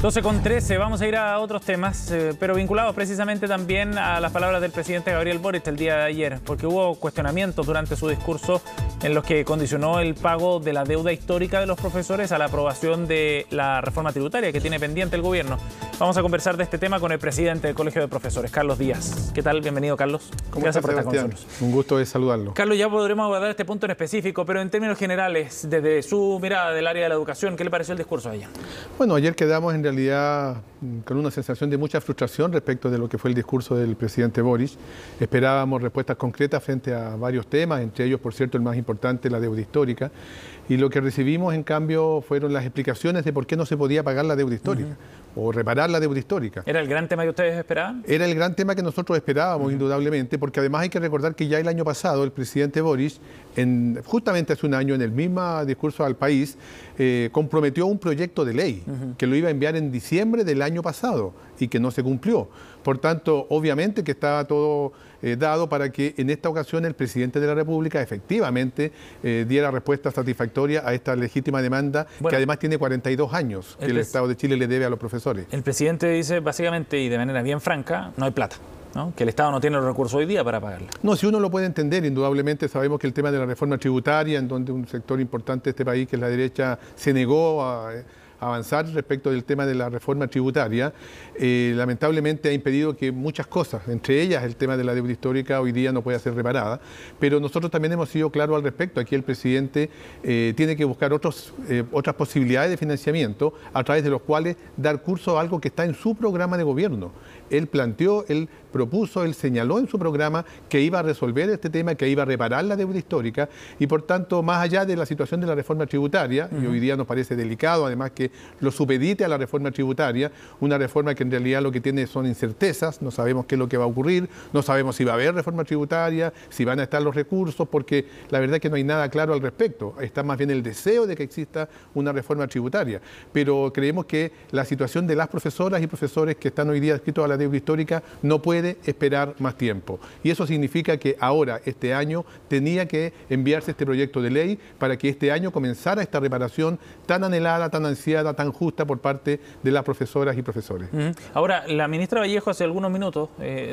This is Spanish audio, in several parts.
12:13, vamos a ir a otros temas, pero vinculados precisamente también a las palabras del presidente Gabriel Boric el día de ayer, porque hubo cuestionamientos durante su discurso en los que condicionó el pago de la deuda histórica de los profesores a la aprobación de la reforma tributaria que tiene pendiente el gobierno. Vamos a conversar de este tema con el presidente del Colegio de Profesores, Carlos Díaz. ¿Qué tal? Bienvenido, Carlos. Gracias por estar con nosotros. Un gusto de saludarlo. Carlos, ya podremos abordar este punto en específico, pero en términos generales, desde su mirada del área de la educación, ¿qué le pareció el discurso ayer? Bueno, ayer quedamos en realidad con una sensación de mucha frustración respecto de lo que fue el discurso del presidente Boric. Esperábamos respuestas concretas frente a varios temas, entre ellos, por cierto, el más importante, la deuda histórica. Y lo que recibimos, en cambio, fueron las explicaciones de por qué no se podía pagar la deuda histórica o reparar la deuda histórica. ¿Era el gran tema que ustedes esperaban? Era el gran tema que nosotros esperábamos, indudablemente, porque además hay que recordar que ya el año pasado el presidente Boric, justamente hace un año, en el mismo discurso al país, comprometió un proyecto de ley que lo iba a enviar en diciembre del año pasado y que no se cumplió. Por tanto, obviamente que estaba todo dado para que en esta ocasión el presidente de la República efectivamente diera respuesta satisfactoria a esta legítima demanda, que además tiene 42 años que el Estado de Chile le debe a los profesores. El presidente dice básicamente y de manera bien franca, no hay plata, ¿no? Que el Estado no tiene los recursos hoy día para pagarla. No, si uno lo puede entender, indudablemente sabemos que el tema de la reforma tributaria, en donde un sector importante de este país, que es la derecha, se negó a avanzar respecto del tema de la reforma tributaria, lamentablemente ha impedido que muchas cosas, entre ellas el tema de la deuda histórica, hoy día no pueda ser reparada, pero nosotros también hemos sido claros al respecto. Aquí el presidente tiene que buscar otras posibilidades de financiamiento a través de los cuales dar curso a algo que está en su programa de gobierno. Él planteó, él propuso, él señaló en su programa que iba a resolver este tema, que iba a reparar la deuda histórica y por tanto, más allá de la situación de la reforma tributaria, y hoy día nos parece delicado además que lo supedite a la reforma tributaria, una reforma que en realidad lo que tiene son incertezas, no sabemos qué es lo que va a ocurrir, no sabemos si va a haber reforma tributaria, si van a estar los recursos, porque la verdad es que no hay nada claro al respecto, está más bien el deseo de que exista una reforma tributaria, pero creemos que la situación de las profesoras y profesores que están hoy día adscritos a la deuda histórica no puede esperar más tiempo. Y eso significa que ahora, este año, tenía que enviarse este proyecto de ley para que este año comenzara esta reparación tan anhelada, tan ansiada, tan justa por parte de las profesoras y profesores. Ahora, la ministra Vallejo hace algunos minutos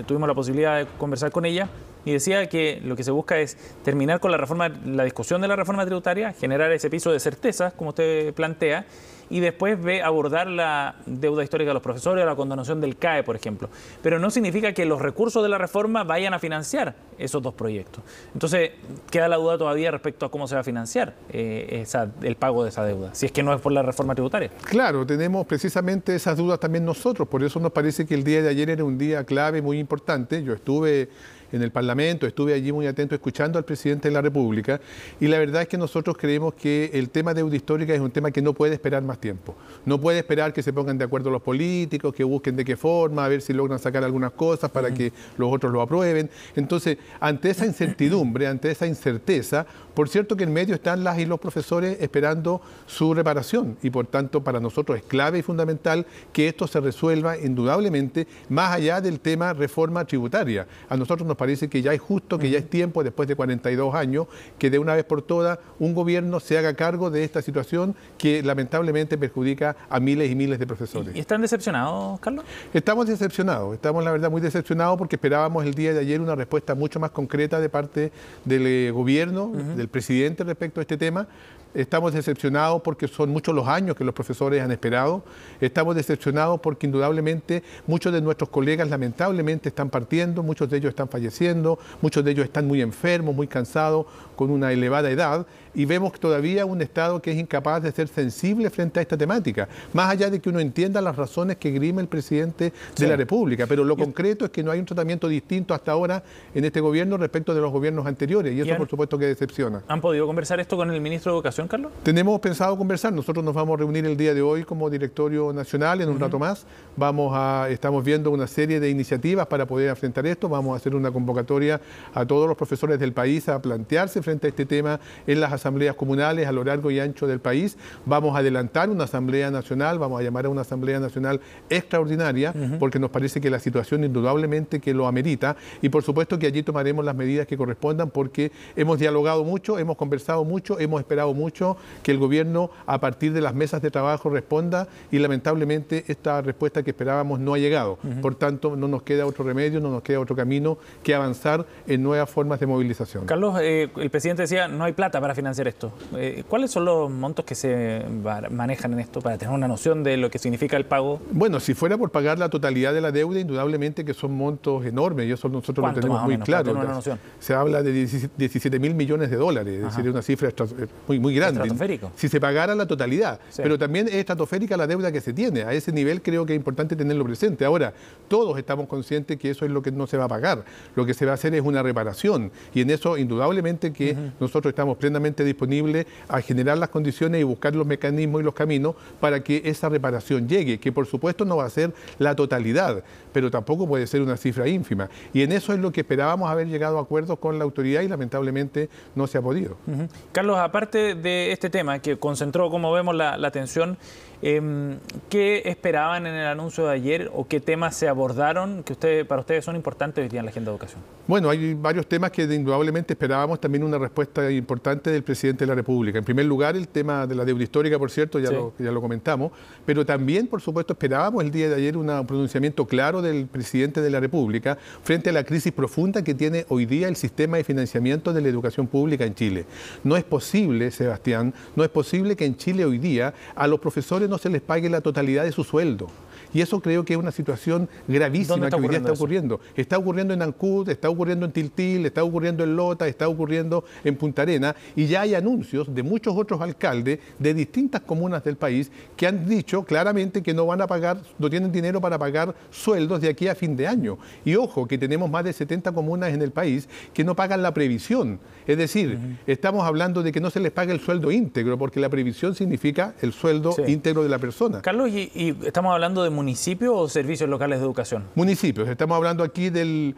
tuvimos la posibilidad de conversar con ella y decía que lo que se busca es terminar con la discusión de la reforma tributaria, generar ese piso de certezas, como usted plantea, y después abordar la deuda histórica de los profesores o la condonación del CAE, por ejemplo. Pero no significa que los recursos de la reforma vayan a financiar esos dos proyectos. Entonces, queda la duda todavía respecto a cómo se va a financiar el pago de esa deuda, si es que no es por la reforma tributaria. Claro, tenemos precisamente esas dudas también nosotros, por eso nos parece que el día de ayer era un día clave, muy importante. Yo estuve en el Parlamento, estuve allí muy atento escuchando al presidente de la República y la verdad es que nosotros creemos que el tema de deuda histórica es un tema que no puede esperar más tiempo. No puede esperar que se pongan de acuerdo los políticos, que busquen de qué forma, a ver si logran sacar algunas cosas para que los otros lo aprueben. Entonces, ante esa incertidumbre, ante esa incerteza, por cierto que en medio están las y los profesores esperando su reparación y por tanto para nosotros es clave y fundamental que esto se resuelva indudablemente más allá del tema reforma tributaria. A nosotros nos parece que ya es justo, que ya es tiempo, después de 42 años, que de una vez por todas un gobierno se haga cargo de esta situación que lamentablemente perjudica a miles y miles de profesores. ¿Y están decepcionados, Carlos? Estamos decepcionados, estamos la verdad muy decepcionados porque esperábamos el día de ayer una respuesta mucho más concreta de parte del gobierno, del presidente respecto a este tema. Estamos decepcionados porque son muchos los años que los profesores han esperado. Estamos decepcionados porque indudablemente muchos de nuestros colegas lamentablemente están partiendo, muchos de ellos están falleciendo, muchos de ellos están muy enfermos, muy cansados, con una elevada edad. Y vemos todavía un Estado que es incapaz de ser sensible frente a esta temática, más allá de que uno entienda las razones que grime el presidente de la República. Pero lo concreto es que no hay un tratamiento distinto hasta ahora en este gobierno respecto de los gobiernos anteriores y eso por supuesto que decepciona. ¿Han podido conversar esto con el ministro de Educación, Carlos? Tenemos pensado conversar, nosotros nos vamos a reunir el día de hoy como directorio nacional en un rato más, estamos viendo una serie de iniciativas para poder enfrentar esto, vamos a hacer una convocatoria a todos los profesores del país a plantearse frente a este tema en las asambleas comunales a lo largo y ancho del país, vamos a adelantar una asamblea nacional, vamos a llamar a una asamblea nacional extraordinaria porque nos parece que la situación indudablemente que lo amerita y por supuesto que allí tomaremos las medidas que correspondan porque hemos dialogado mucho, hemos conversado mucho, hemos esperado mucho mucho que el gobierno, a partir de las mesas de trabajo, responda, y lamentablemente esta respuesta que esperábamos no ha llegado. Por tanto, no nos queda otro remedio, no nos queda otro camino que avanzar en nuevas formas de movilización. Carlos, el presidente decía, no hay plata para financiar esto. ¿Cuáles son los montos que se manejan en esto para tener una noción de lo que significa el pago? Bueno, si fuera por pagar la totalidad de la deuda, indudablemente que son montos enormes, y eso nosotros lo tenemos muy claro. Se habla de 17.000 millones de dólares, es decir, una cifra muy grande. Estratosférico. Si se pagara la totalidad, sí. Pero también es estratosférica la deuda que se tiene. A ese nivel creo que es importante tenerlo presente. Ahora, todos estamos conscientes que eso es lo que no se va a pagar. Lo que se va a hacer es una reparación, y en eso indudablemente que nosotros estamos plenamente disponibles a generar las condiciones y buscar los mecanismos y los caminos para que esa reparación llegue, que por supuesto no va a ser la totalidad, pero tampoco puede ser una cifra ínfima. Y en eso es lo que esperábamos haber llegado a acuerdos con la autoridad y lamentablemente no se ha podido. Carlos, aparte de este tema que concentró, como vemos, la atención, ¿qué esperaban en el anuncio de ayer o qué temas se abordaron que para ustedes son importantes hoy día en la agenda de educación? Bueno, hay varios temas que indudablemente esperábamos también una respuesta importante del presidente de la República. En primer lugar, el tema de la deuda histórica, por cierto, ya lo comentamos, pero también, por supuesto, esperábamos el día de ayer un pronunciamiento claro del presidente de la República frente a la crisis profunda que tiene hoy día el sistema de financiamiento de la educación pública en Chile. No es posible, Sebastián, no es posible que en Chile hoy día a los profesores no se les pague la totalidad de su sueldo. Y eso creo que es una situación gravísima que hoy día está ocurriendo. Está ocurriendo en Ancud, está ocurriendo en Tiltil, está ocurriendo en Lota, está ocurriendo en Punta Arenas, y ya hay anuncios de muchos otros alcaldes de distintas comunas del país que han dicho claramente que no van a pagar, no tienen dinero para pagar sueldos de aquí a fin de año. Y ojo, que tenemos más de 70 comunas en el país que no pagan la previsión. Es decir, estamos hablando de que no se les paga el sueldo íntegro, porque la previsión significa el sueldo íntegro de la persona. Carlos, y estamos hablando de municipios o servicios locales de educación? Municipios. Estamos hablando aquí de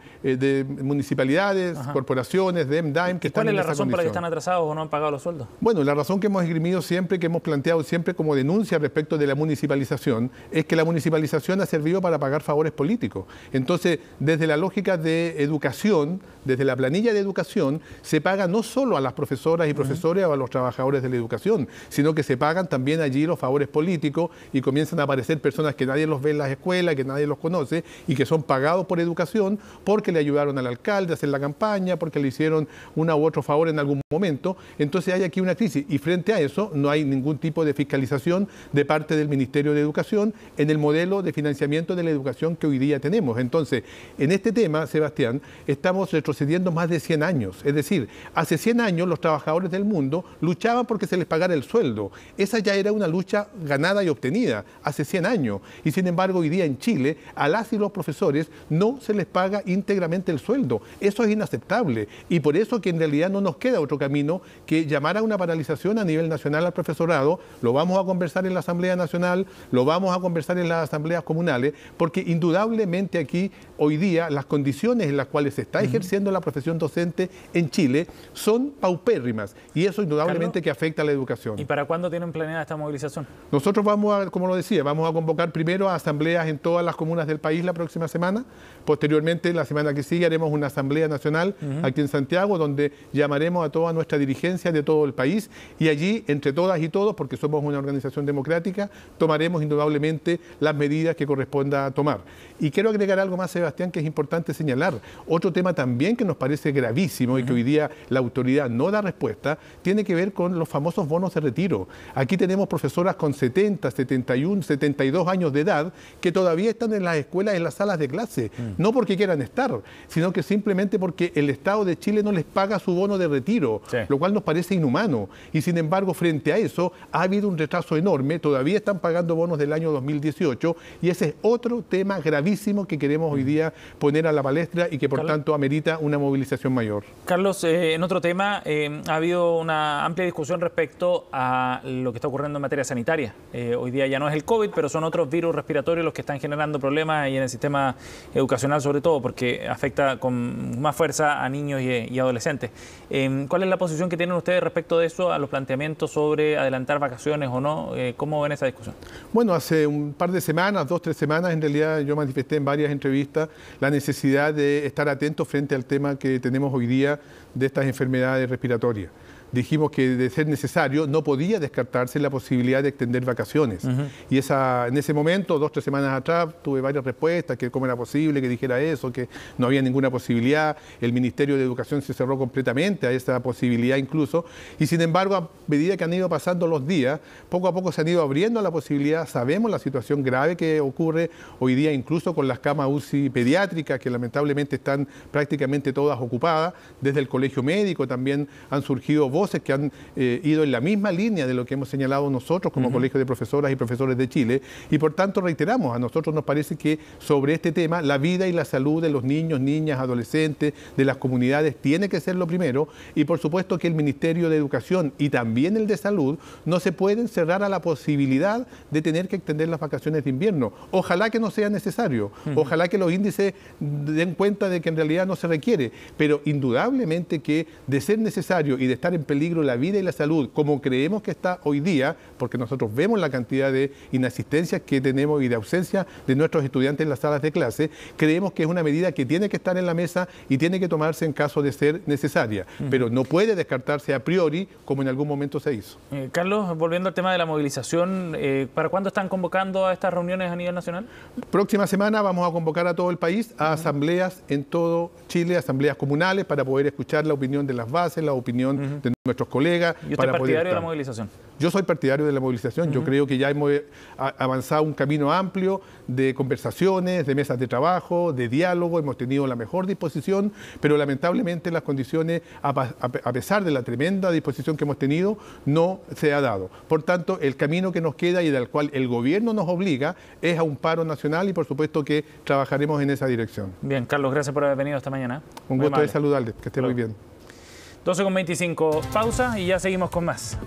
municipalidades, corporaciones, de MDAIM, que están en esa condición. ¿Cuál es la razón por la que están atrasados o no han pagado los sueldos? Bueno, la razón que hemos esgrimido siempre, que hemos planteado siempre como denuncia respecto de la municipalización, es que la municipalización ha servido para pagar favores políticos. Entonces, desde la lógica de educación, desde la planilla de educación, se paga no solo a las profesoras y profesores o a los trabajadores de la educación, sino que se pagan también allí los favores políticos y comienzan a aparecer personas que nadie los ve en las escuelas, que nadie los conoce y que son pagados por educación porque le ayudaron al alcalde a hacer la campaña, porque le hicieron una u otro favor en algún momento. Entonces hay aquí una crisis y frente a eso no hay ningún tipo de fiscalización de parte del Ministerio de Educación en el modelo de financiamiento de la educación que hoy día tenemos. Entonces, en este tema, Sebastián, estamos retrocediendo más de 100 años. Es decir, hace 100 años los trabajadores del mundo luchaban porque se les pagara el sueldo. Esa ya era una lucha ganada y obtenida hace 100 años. Y sin embargo, hoy día en Chile, a las y los profesores no se les paga íntegramente el sueldo. Eso es inaceptable. Y por eso que en realidad no nos queda otro camino que llamar a una paralización a nivel nacional al profesorado. Lo vamos a conversar en la Asamblea Nacional, lo vamos a conversar en las asambleas comunales, porque indudablemente aquí, hoy día, las condiciones en las cuales se está ejerciendo la profesión docente en Chile son paupérrimas. Y eso indudablemente, Carlos, que afecta a la educación. ¿Y para cuándo tienen planeada esta movilización? Nosotros vamos a, como lo decía, vamos a convocar primero a asambleas en todas las comunas del país la próxima semana. Posteriormente, la semana que sigue, haremos una asamblea nacional aquí en Santiago, donde llamaremos a toda nuestra dirigencia de todo el país y allí, entre todas y todos, porque somos una organización democrática, tomaremos indudablemente las medidas que corresponda tomar. Y quiero agregar algo más, Sebastián, que es importante señalar. Otro tema también que nos parece gravísimo y que hoy día la autoridad no da respuesta, tiene que ver con los famosos bonos de retiro. Aquí tenemos profesoras con 70, 71, 72 años de edad que todavía están en las escuelas, en las salas de clase, no porque quieran estar, sino que simplemente porque el Estado de Chile no les paga su bono de retiro, lo cual nos parece inhumano. Y sin embargo, frente a eso, ha habido un retraso enorme, todavía están pagando bonos del año 2018 y ese es otro tema gravísimo que queremos hoy día poner a la palestra y que por tanto amerita una movilización mayor. Carlos, en otro tema, ha habido una amplia discusión respecto a lo que está ocurriendo en materia sanitaria. Hoy día ya no es el COVID, pero son otros virus respiratorios los que están generando problemas y en el sistema educacional sobre todo, porque afecta con más fuerza a niños y adolescentes. ¿Cuál es la posición que tienen ustedes respecto de eso, a los planteamientos sobre adelantar vacaciones o no? ¿Cómo ven esa discusión? Bueno, hace un par de semanas, 2 o 3 semanas, en realidad yo manifesté en varias entrevistas la necesidad de estar atentos frente al tema que tenemos hoy día de estas enfermedades respiratorias. dijimos que de ser necesario no podía descartarse la posibilidad de extender vacaciones. Y en ese momento, 2 o 3 semanas atrás, tuve varias respuestas, que cómo era posible que dijera eso, que no había ninguna posibilidad. El Ministerio de Educación se cerró completamente a esa posibilidad incluso. Y sin embargo, a medida que han ido pasando los días, poco a poco se han ido abriendo a la posibilidad. Sabemos la situación grave que ocurre hoy día, incluso con las camas UCI pediátricas, que lamentablemente están prácticamente todas ocupadas. Desde el Colegio Médico también han surgido voces que han ido en la misma línea de lo que hemos señalado nosotros como Colegio de Profesoras y Profesores de Chile. Y por tanto, reiteramos, a nosotros nos parece que sobre este tema, la vida y la salud de los niños, niñas, adolescentes, de las comunidades, tiene que ser lo primero. Y por supuesto que el Ministerio de Educación y también el de Salud no se pueden cerrar a la posibilidad de tener que extender las vacaciones de invierno. Ojalá que no sea necesario, ojalá que los índices den cuenta de que en realidad no se requiere, pero indudablemente que de ser necesario y de estar en peligro la vida y la salud, como creemos que está hoy día, porque nosotros vemos la cantidad de inasistencias que tenemos y de ausencia de nuestros estudiantes en las salas de clase, creemos que es una medida que tiene que estar en la mesa y tiene que tomarse en caso de ser necesaria, pero no puede descartarse a priori como en algún momento se hizo. Carlos, volviendo al tema de la movilización, ¿para cuándo están convocando a estas reuniones a nivel nacional? Próxima semana vamos a convocar a todo el país a asambleas en todo Chile, asambleas comunales, para poder escuchar la opinión de las bases, la opinión de nuestros colegas. ¿Y usted es partidario de la movilización? Yo soy partidario de la movilización. Yo creo que ya hemos avanzado un camino amplio de conversaciones, de mesas de trabajo, de diálogo. Hemos tenido la mejor disposición, pero lamentablemente las condiciones, a pesar de la tremenda disposición que hemos tenido, no se ha dado. Por tanto, el camino que nos queda y del cual el gobierno nos obliga es a un paro nacional y por supuesto que trabajaremos en esa dirección. Bien, Carlos, gracias por haber venido esta mañana. Un gusto de saludarles, que esté muy bien. 12:25, pausa y ya seguimos con más.